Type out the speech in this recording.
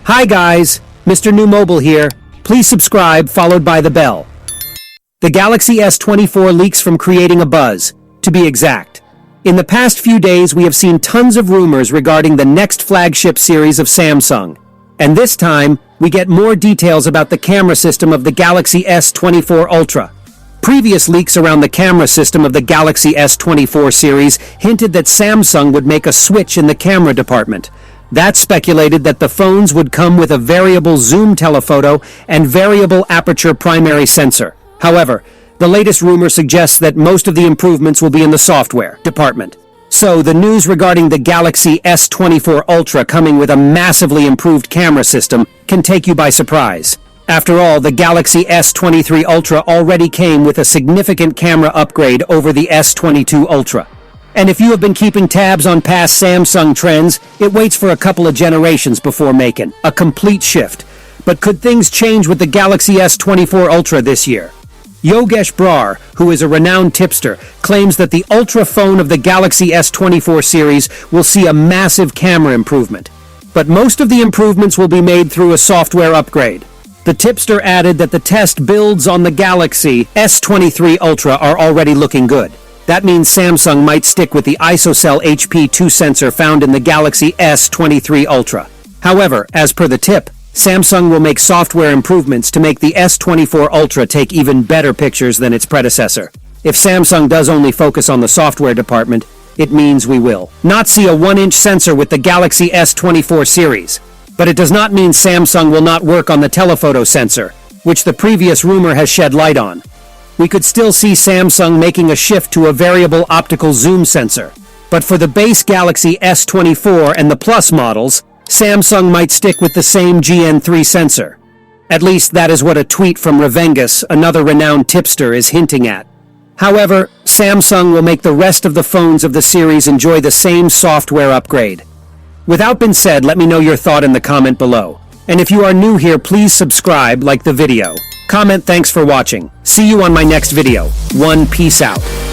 Hi guys, Mrnewmobile here. Please subscribe followed by the bell. The Galaxy S24 leaks from creating a buzz, to be exact. In the past few days we have seen tons of rumors regarding the next flagship series of Samsung. And this time, we get more details about the camera system of the Galaxy S24 Ultra. Previous leaks around the camera system of the Galaxy S24 series hinted that Samsung would make a switch in the camera department. That speculated that the phones would come with a variable zoom telephoto and variable aperture primary sensor. However, the latest rumor suggests that most of the improvements will be in the software department. So, the news regarding the Galaxy S24 Ultra coming with a massively improved camera system can take you by surprise. After all, the Galaxy S23 Ultra already came with a significant camera upgrade over the S22 Ultra. And if you have been keeping tabs on past Samsung trends, it waits for a couple of generations before making a complete shift. But could things change with the Galaxy S24 Ultra this year? Yogesh Brar, who is a renowned tipster, claims that the Ultra phone of the Galaxy S24 series will see a massive camera improvement. But most of the improvements will be made through a software upgrade. The tipster added that the test builds on the Galaxy S23 Ultra are already looking good. That means Samsung might stick with the ISOCELL HP2 sensor found in the Galaxy S23 Ultra. However, as per the tip, Samsung will make software improvements to make the S24 Ultra take even better pictures than its predecessor. If Samsung does only focus on the software department, it means we will not see a 1-inch sensor with the Galaxy S24 series. But it does not mean Samsung will not work on the telephoto sensor, which the previous rumor has shed light on. We could still see Samsung making a shift to a variable optical zoom sensor. But for the base Galaxy S24 and the Plus models, Samsung might stick with the same GN3 sensor. At least that is what a tweet from Revengus, another renowned tipster, is hinting at. However, Samsung will make the rest of the phones of the series enjoy the same software upgrade. Without being said, let me know your thought in the comment below. And if you are new here, please subscribe, like the video. Comment thanks for watching. See you on my next video. Peace out.